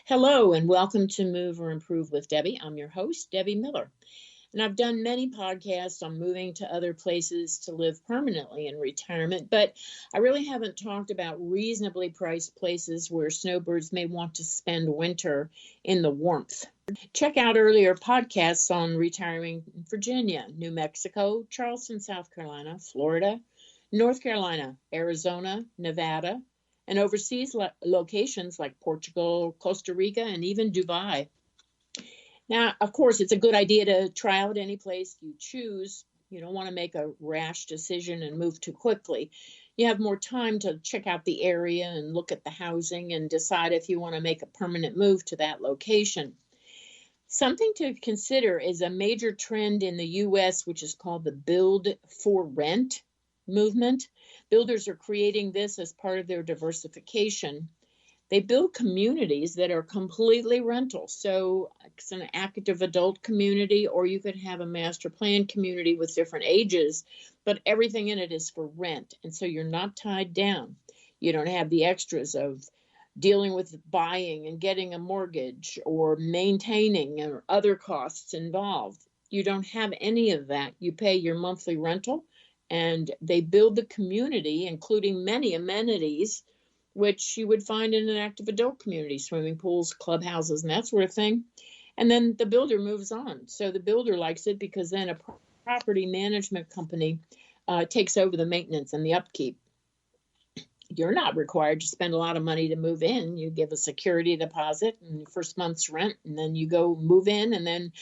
Hello and welcome to Move or Improve with Debbie. I'm your host, Debbie Miller. And I've done many podcasts on moving to other places to live permanently in retirement, but I really haven't talked about reasonably priced places where snowbirds may want to spend winter in the warmth. Check out earlier podcasts on retiring in Virginia, New Mexico, Charleston, South Carolina, Florida, North Carolina, Arizona, Nevada, and overseas locations like Portugal, Costa Rica, and even Dubai. Now, of course, it's a good idea to try out any place you choose. You don't want to make a rash decision and move too quickly. You have more time to check out the area and look at the housing and decide if you want to make a permanent move to that location. Something to consider is a major trend in the U.S., which is called the build for rent movement. Builders are creating this as part of their diversification. They build communities that are completely rental. So it's an active adult community, or you could have a master plan community with different ages, but everything in it is for rent. And so you're not tied down. You don't have the extras of dealing with buying and getting a mortgage or maintaining or other costs involved. You don't have any of that. You pay your monthly rental, and they build the community, including many amenities, which you would find in an active adult community, swimming pools, clubhouses, and that sort of thing. And then the builder moves on. So the builder likes it because then a property management company takes over the maintenance and the upkeep. You're not required to spend a lot of money to move in. You give a security deposit and the first month's rent, and then you go move in, and then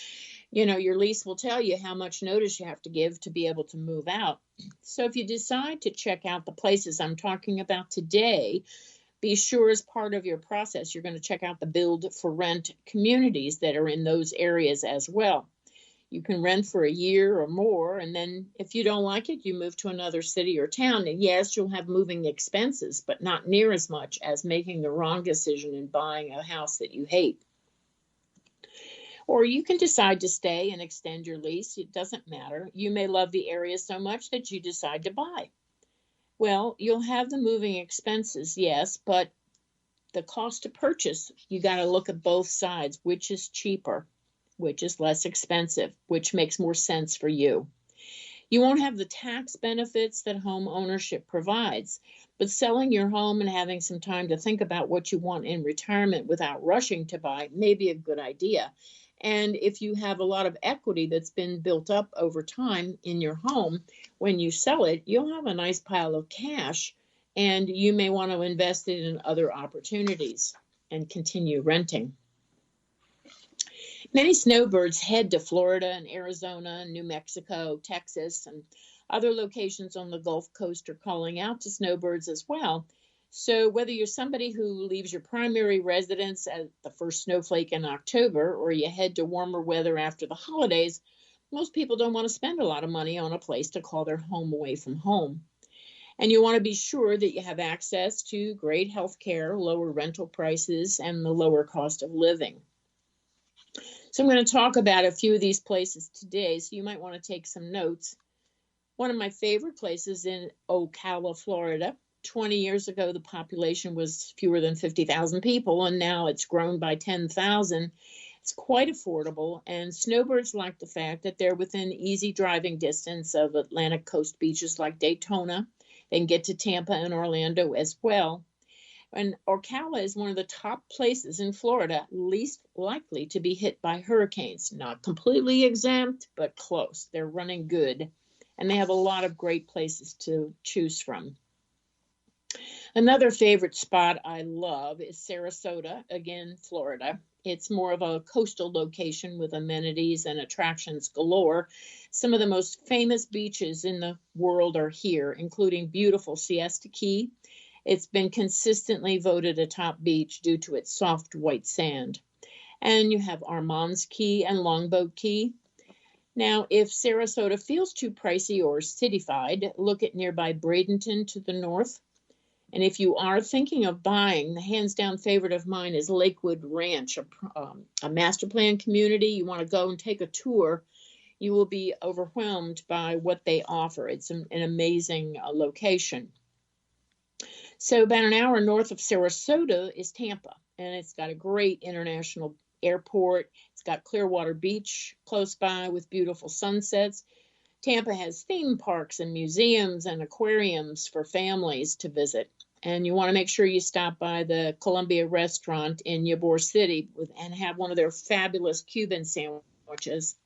your lease will tell you how much notice you have to give to be able to move out. So if you decide to check out the places I'm talking about today, be sure as part of your process, you're going to check out the build for rent communities that are in those areas as well. You can rent for a year or more, and then if you don't like it, you move to another city or town. And yes, you'll have moving expenses, but not near as much as making the wrong decision and buying a house that you hate. Or you can decide to stay and extend your lease. It doesn't matter. You may love the area so much that you decide to buy. Well, you'll have the moving expenses, yes, but the cost to purchase, you got to look at both sides. Which is cheaper? Which is less expensive? Which makes more sense for you? You won't have the tax benefits that home ownership provides, but selling your home and having some time to think about what you want in retirement without rushing to buy may be a good idea. And if you have a lot of equity that's been built up over time in your home, when you sell it, you'll have a nice pile of cash, and you may want to invest it in other opportunities and continue renting. Many snowbirds head to Florida and Arizona, New Mexico, Texas, and other locations on the Gulf Coast are calling out to snowbirds as well. So whether you're somebody who leaves your primary residence at the first snowflake in October, or you head to warmer weather after the holidays, most people don't want to spend a lot of money on a place to call their home away from home. And you want to be sure that you have access to great health care, lower rental prices, and the lower cost of living. So I'm going to talk about a few of these places today, so you might want to take some notes. One of my favorite places in Ocala, Florida. 20 years ago, the population was fewer than 50,000 people, and now it's grown by 10,000. It's quite affordable, and snowbirds like the fact that they're within easy driving distance of Atlantic coast beaches like Daytona. They can get to Tampa and Orlando as well. And Ocala is one of the top places in Florida least likely to be hit by hurricanes. Not completely exempt, but close. They're running good, and they have a lot of great places to choose from. Another favorite spot I love is Sarasota, again, Florida. It's more of a coastal location with amenities and attractions galore. Some of the most famous beaches in the world are here, including beautiful Siesta Key. It's been consistently voted a top beach due to its soft white sand. And you have Armand's Key and Longboat Key. Now, if Sarasota feels too pricey or cityfied, look at nearby Bradenton to the north. And if you are thinking of buying, the hands-down favorite of mine is Lakewood Ranch, a master plan community. You want to go and take a tour. You will be overwhelmed by what they offer. It's an amazing location. So about an hour north of Sarasota is Tampa. and it's got a great international airport. It's got Clearwater Beach close by with beautiful sunsets. Tampa has theme parks and museums and aquariums for families to visit. And you want to make sure you stop by the Columbia restaurant in Ybor City and have one of their fabulous Cuban sandwiches.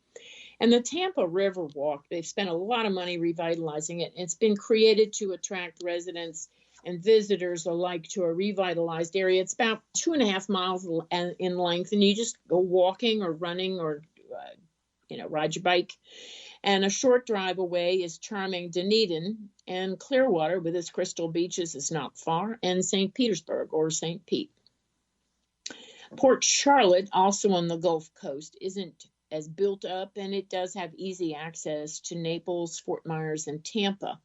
And the Tampa River Walk, they've spent a lot of money revitalizing it. It's been created to attract residents and visitors alike to a revitalized area. It's about 2.5 miles in length, and you just go walking or running or, ride your bike. And a short drive away is charming Dunedin, and Clearwater with its crystal beaches is not far, and St. Petersburg or St. Pete. Port Charlotte, also on the Gulf Coast, isn't as built up, and it does have easy access to Naples, Fort Myers, and Tampa.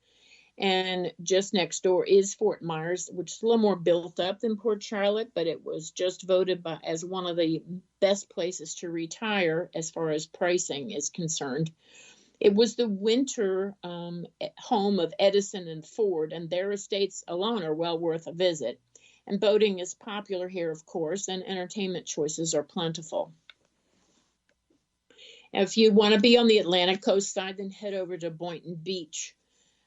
And just next door is Fort Myers, which is a little more built up than Port Charlotte, but it was just voted as one of the best places to retire as far as pricing is concerned. It was the winter home of Edison and Ford, and their estates alone are well worth a visit. And boating is popular here, of course, and entertainment choices are plentiful. If you want to be on the Atlantic coast side, then head over to Boynton Beach.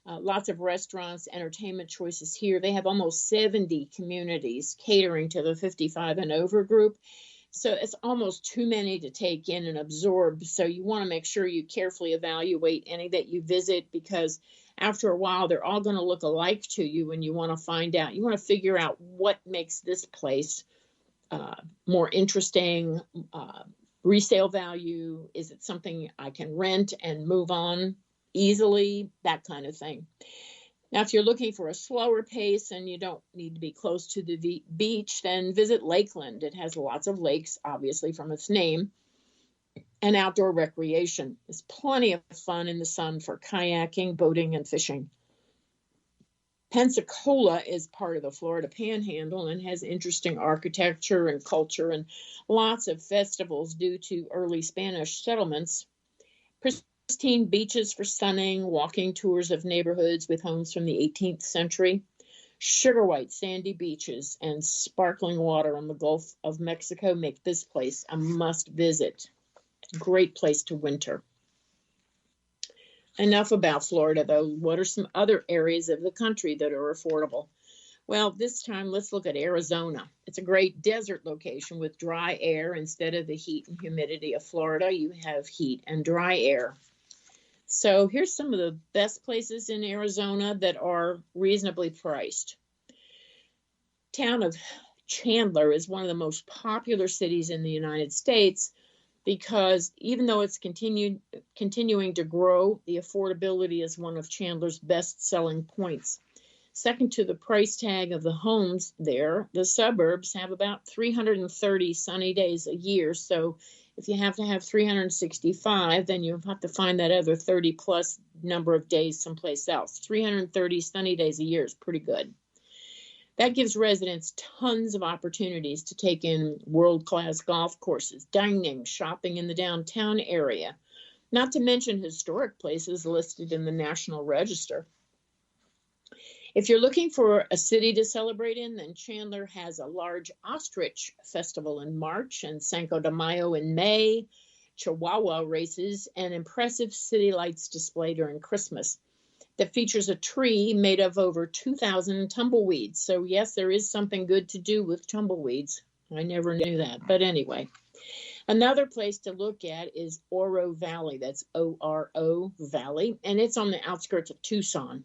Lots of restaurants, entertainment choices here. They have almost 70 communities catering to the 55 and over group. So it's almost too many to take in and absorb. So you want to make sure you carefully evaluate any that you visit, because after a while, they're all going to look alike to you, and you want to find out. You want to figure out what makes this place more interesting, resale value. Is it something I can rent and move on easily? That kind of thing. Now, if you're looking for a slower pace and you don't need to be close to the beach, then visit Lakeland. It has lots of lakes, obviously, from its name, and outdoor recreation. There's plenty of fun in the sun for kayaking, boating, and fishing. Pensacola is part of the Florida Panhandle and has interesting architecture and culture and lots of festivals due to early Spanish settlements. Pristine beaches for sunning, walking tours of neighborhoods with homes from the 18th century, sugar white sandy beaches, and sparkling water on the Gulf of Mexico make this place a must visit. Great place to winter. Enough about Florida, though. What are some other areas of the country that are affordable? Well, this time let's look at Arizona. It's a great desert location with dry air. Instead of the heat and humidity of Florida, you have heat and dry air. So here's some of the best places in Arizona that are reasonably priced. Town of Chandler is one of the most popular cities in the United States because even though it's continuing to grow, the affordability is one of Chandler's best selling points. Second to the price tag of the homes there, the suburbs have about 330 sunny days a year. So if you have to have 365, then you have to find that other 30 plus number of days someplace else. 330 sunny days a year is pretty good. That gives residents tons of opportunities to take in world-class golf courses, dining, shopping in the downtown area, not to mention historic places listed in the National Register. If you're looking for a city to celebrate in, then Chandler has a large ostrich festival in March and Cinco de Mayo in May, Chihuahua races, and impressive city lights display during Christmas that features a tree made of over 2,000 tumbleweeds. So yes, there is something good to do with tumbleweeds. I never knew that, but anyway. Another place to look at is Oro Valley. That's O-R-O Valley, and it's on the outskirts of Tucson.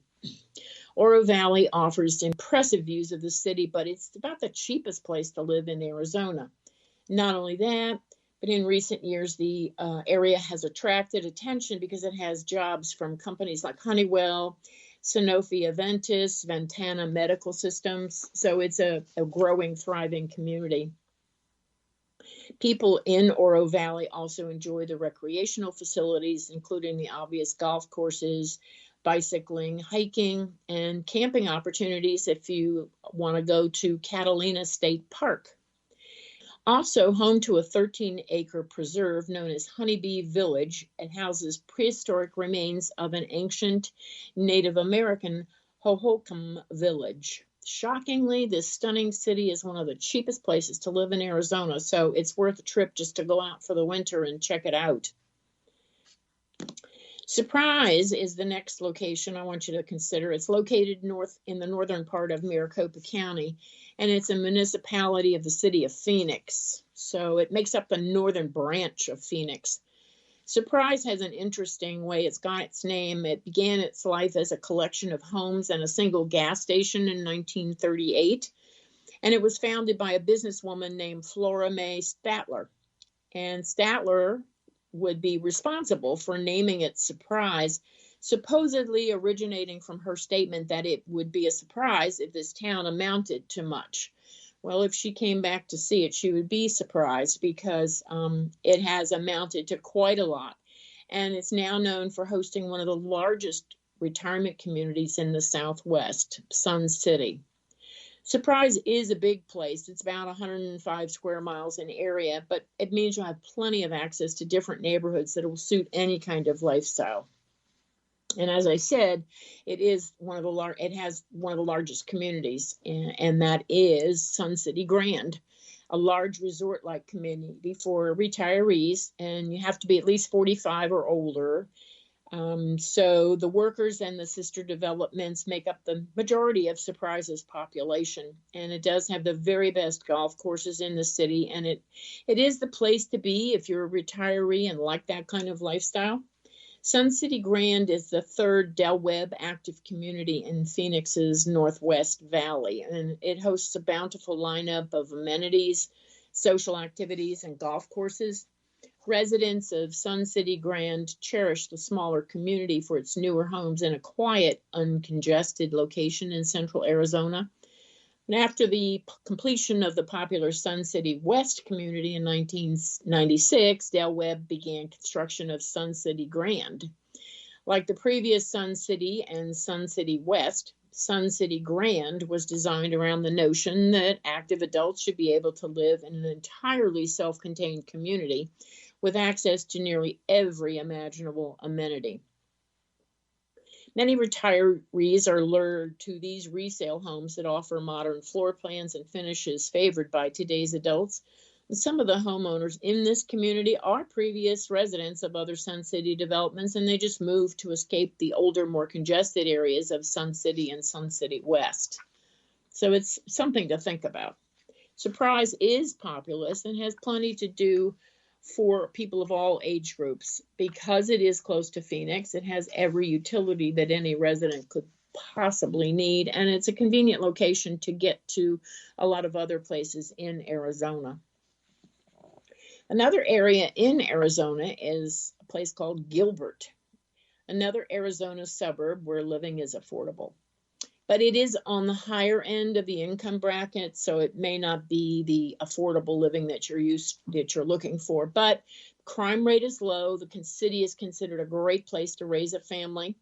Oro Valley offers impressive views of the city, but it's about the cheapest place to live in Arizona. Not only that, but in recent years, the area has attracted attention because it has jobs from companies like Honeywell, Sanofi Aventis, Ventana Medical Systems. So it's a growing, thriving community. People in Oro Valley also enjoy the recreational facilities, including the obvious golf courses, bicycling, hiking, and camping opportunities if you want to go to Catalina State Park. Also home to a 13-acre preserve known as Honeybee Village, it houses prehistoric remains of an ancient Native American Hohokam village. Shockingly, this stunning city is one of the cheapest places to live in Arizona, so it's worth a trip just to go out for the winter and check it out. Surprise is the next location I want you to consider. It's located in the northern part of Maricopa County, and it's a municipality of the city of Phoenix. So it makes up the northern branch of Phoenix. Surprise has an interesting way it's got its name. It began its life as a collection of homes and a single gas station in 1938, and it was founded by a businesswoman named Flora May Statler. And Statler would be responsible for naming it Surprise, supposedly originating from her statement that it would be a surprise if this town amounted to much. Well, if she came back to see it, she would be surprised because it has amounted to quite a lot. And it's now known for hosting one of the largest retirement communities in the Southwest, Sun City. Surprise is a big place. It's about 105 square miles in area, but it means you'll have plenty of access to different neighborhoods that will suit any kind of lifestyle. And as I said, it has one of the largest communities, and that is Sun City Grand, a large resort-like community for retirees, and you have to be at least 45 or older. So the workers and the sister developments make up the majority of Surprise's population, and it does have the very best golf courses in the city, and it is the place to be if you're a retiree and like that kind of lifestyle. Sun City Grand is the third Del Webb active community in Phoenix's Northwest Valley, and it hosts a bountiful lineup of amenities, social activities, and golf courses. Residents of Sun City Grand cherish the smaller community for its newer homes and a quiet, uncongested location in central Arizona. And after the completion of the popular Sun City West community in 1996, Del Webb began construction of Sun City Grand. Like the previous Sun City and Sun City West, Sun City Grand was designed around the notion that active adults should be able to live in an entirely self-contained community with access to nearly every imaginable amenity. Many retirees are lured to these resale homes that offer modern floor plans and finishes favored by today's adults. And some of the homeowners in this community are previous residents of other Sun City developments, and they just moved to escape the older, more congested areas of Sun City and Sun City West. So it's something to think about. Surprise is populous and has plenty to do for people of all age groups. Because it is close to Phoenix, it has every utility that any resident could possibly need, and it's a convenient location to get to a lot of other places in Arizona. Another area in Arizona is a place called Gilbert, another Arizona suburb where living is affordable. But it is on the higher end of the income bracket, so it may not be the affordable living that you're looking for. But crime rate is low. The city is considered a great place to raise a family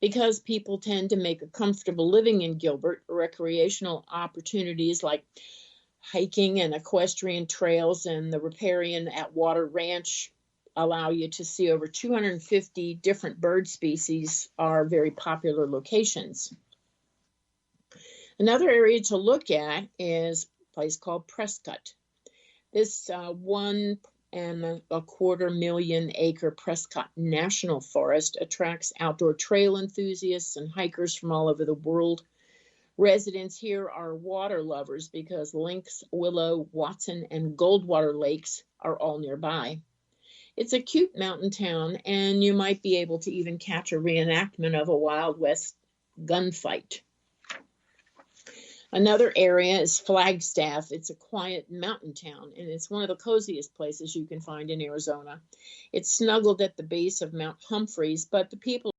because people tend to make a comfortable living in Gilbert. Recreational opportunities like hiking and equestrian trails and the riparian Atwater Ranch allow you to see over 250 different bird species are very popular locations. Another area to look at is a place called Prescott. This 1.25 million acre Prescott National Forest attracts outdoor trail enthusiasts and hikers from all over the world. Residents here are water lovers because Lynx, Willow, Watson, and Goldwater lakes are all nearby. It's a cute mountain town, and you might be able to even catch a reenactment of a Wild West gunfight. Another area is Flagstaff. It's a quiet mountain town, and it's one of the coziest places you can find in Arizona. It's snuggled at the base of Mount Humphreys, but the people